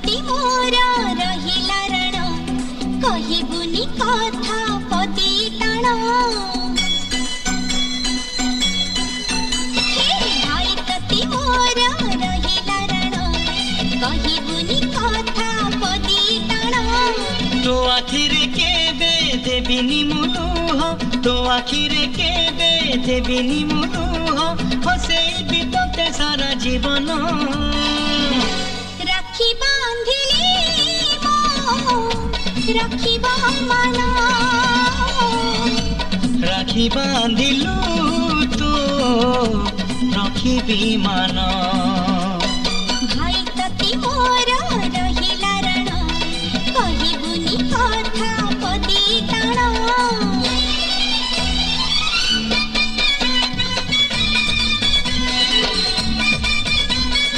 प्रति मोर रहिला रण कहिबुनी कथा पदी टाण भाई प्रति मोर रहिला रण कहिबुनी कथा पदी टाण तो आखिरे केबे देबिनी मुलुह तो आखिरे केबे देबिनी मुलुह हसेई बितते सारा जीवन राखी बांधिली मो राखिबा मान राखी बांधिलु तो रखिबी मान।